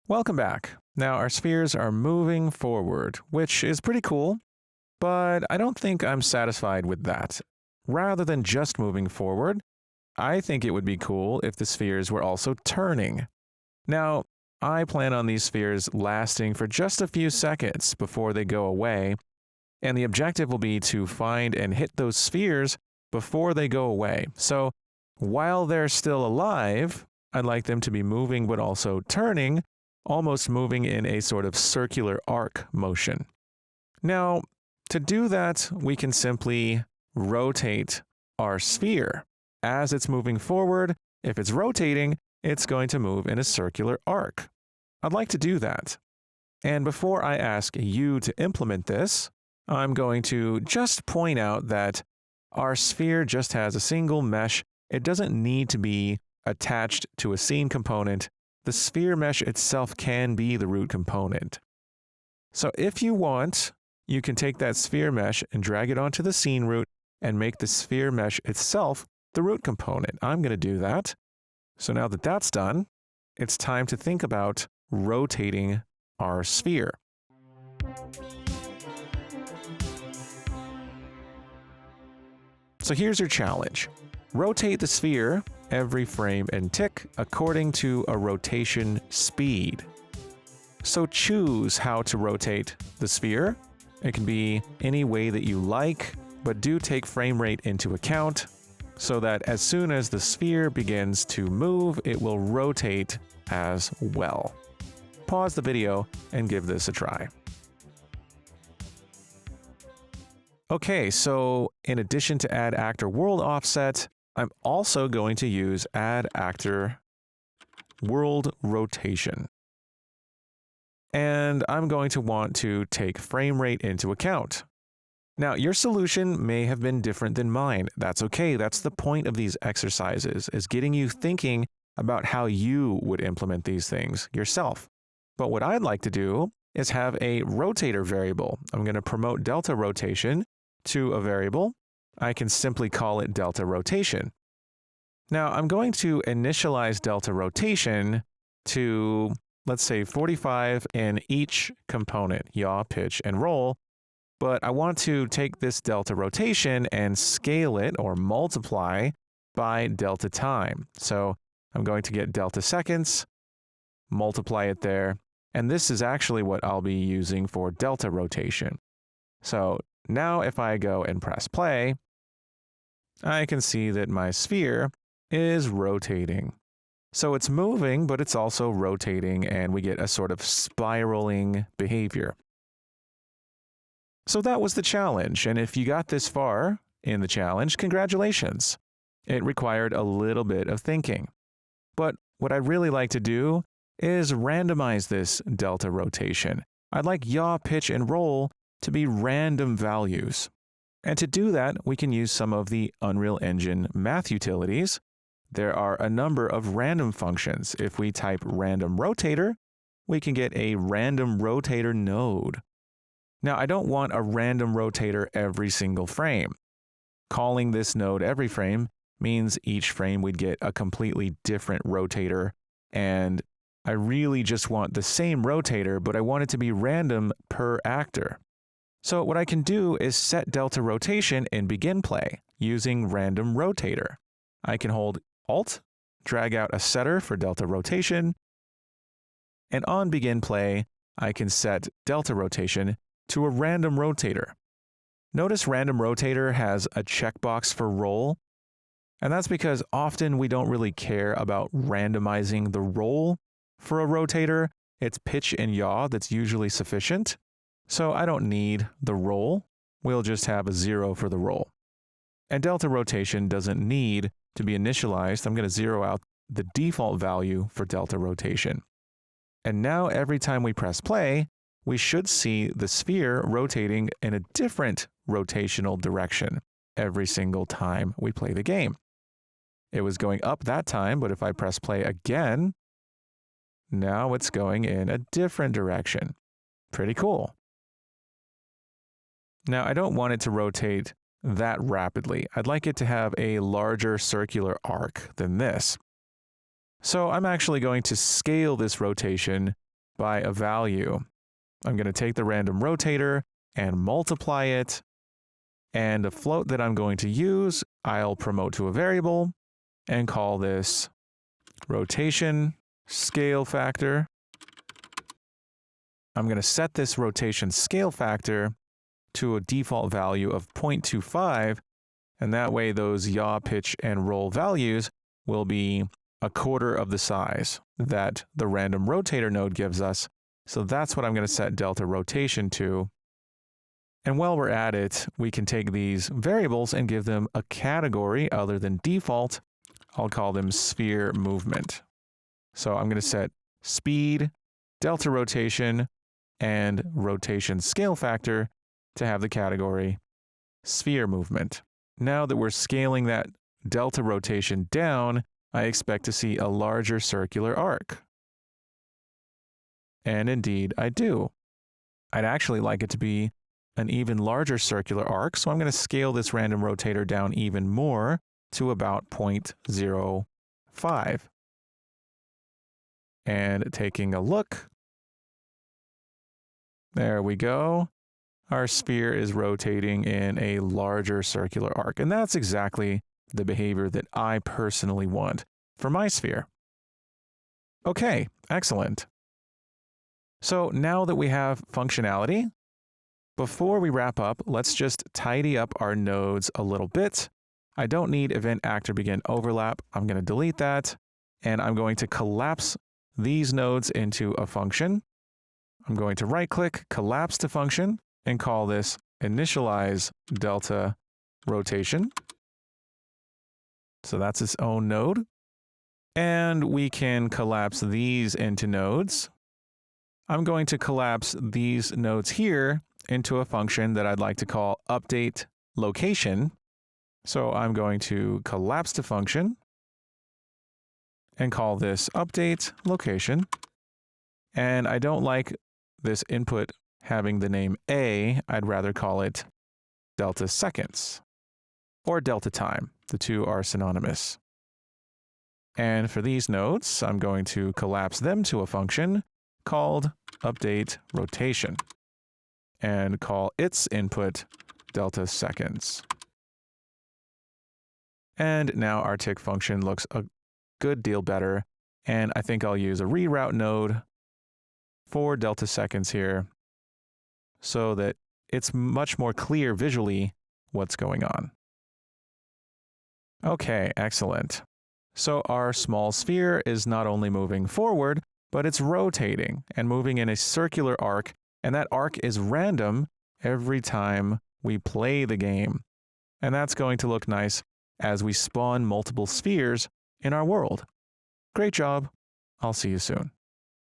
Welcome back. Now our spheres are moving forward, which is pretty cool, but I don't think I'm satisfied with that. Rather than just moving forward, I think it would be cool if the spheres were also turning. Now, I plan on these spheres lasting for just a few seconds before they go away, and the objective will be to find and hit those spheres before they go away. So, while they're still alive, I'd like them to be moving but also turning, almost moving in a sort of circular arc motion. Now, to do that, we can simply rotate our sphere. As it's moving forward, if it's rotating, it's going to move in a circular arc. I'd like to do that. And before I ask you to implement this, I'm going to just point out that our sphere just has a single mesh. It doesn't need to be attached to a scene component. The sphere mesh itself can be the root component. So if you want, you can take that sphere mesh and drag it onto the scene root and make the sphere mesh itself the root component. I'm going to do that. So now that that's done, it's time to think about rotating our sphere. So here's your challenge. Rotate the sphere every frame and tick according to a rotation speed. So choose how to rotate the sphere. It can be any way that you like, but do take frame rate into account so that as soon as the sphere begins to move, it will rotate as well. Pause the video and give this a try. Okay, so in addition to add actor world offset, I'm also going to use add actor world rotation. And I'm going to want to take frame rate into account. Now, your solution may have been different than mine. That's okay. That's the point of these exercises, is getting you thinking about how you would implement these things yourself. But what I'd like to do is have a rotator variable. I'm going to promote delta rotation to a variable. I can simply call it delta rotation. Now, I'm going to initialize delta rotation to, let's say, 45 in each component, yaw, pitch, and roll. But I want to take this delta rotation and scale it or multiply by delta time. So I'm going to get delta seconds, multiply it there, and this is actually what I'll be using for delta rotation. So now if I go and press play, I can see that my sphere is rotating. So it's moving, but it's also rotating, and we get a sort of spiraling behavior. So that was the challenge, and if you got this far in the challenge, congratulations. It required a little bit of thinking. But what I'd really like to do is randomize this delta rotation. I'd like yaw, pitch, and roll to be random values. And to do that, we can use some of the Unreal Engine math utilities. There are a number of random functions. If we type random rotator, we can get a random rotator node. Now, I don't want a random rotator every single frame. Calling this node every frame means each frame we'd get a completely different rotator, and I really just want the same rotator, but I want it to be random per actor. So what I can do is set delta rotation in begin play using random rotator. I can hold Alt, drag out a setter for delta rotation, and on begin play, I can set delta rotation to a random rotator. Notice random rotator has a checkbox for roll, and that's because often we don't really care about randomizing the roll for a rotator. It's pitch and yaw that's usually sufficient, so I don't need the roll. We'll just have a 0 for the roll. And delta rotation doesn't need to be initialized. I'm going to zero out the default value for delta rotation. And now every time we press play, we should see the sphere rotating in a different rotational direction every single time we play the game. It was going up that time, but if I press play again, now it's going in a different direction. Pretty cool. Now, I don't want it to rotate that rapidly. I'd like it to have a larger circular arc than this. So I'm actually going to scale this rotation by a value. I'm going to take the random rotator and multiply it. And the float that I'm going to use, I'll promote to a variable and call this rotation scale factor. I'm going to set this rotation scale factor to a default value of 0.25, and that way those yaw, pitch, and roll values will be a quarter of the size that the random rotator node gives us. So that's what I'm going to set delta rotation to. And while we're at it, we can take these variables and give them a category other than default. I'll call them sphere movement. So I'm going to set speed, delta rotation, and rotation scale factor to have the category sphere movement. Now that we're scaling that delta rotation down, I expect to see a larger circular arc. And indeed, I do. I'd actually like it to be an even larger circular arc, so I'm going to scale this random rotator down even more to about 0.05. And taking a look, there we go. Our sphere is rotating in a larger circular arc, and that's exactly the behavior that I personally want for my sphere. Okay, excellent. So now that we have functionality, before we wrap up, let's just tidy up our nodes a little bit. I don't need event actor begin overlap. I'm going to delete that, and I'm going to collapse these nodes into a function. I'm going to right-click, collapse to function, and call this initialize delta rotation. So that's its own node. And we can collapse these into nodes. I'm going to collapse these nodes here into a function that I'd like to call update location. So I'm going to collapse to function and call this update location. And I don't like this input having the name A. I'd rather call it delta seconds or delta time. The two are synonymous. And for these nodes, I'm going to collapse them to a function called update rotation and call its input delta seconds. And now our tick function looks a good deal better. And I think I'll use a reroute node for delta seconds here so that it's much more clear visually what's going on. Okay, excellent. So our small sphere is not only moving forward, but it's rotating and moving in a circular arc, and that arc is random every time we play the game. And that's going to look nice as we spawn multiple spheres in our world. Great job. I'll see you soon.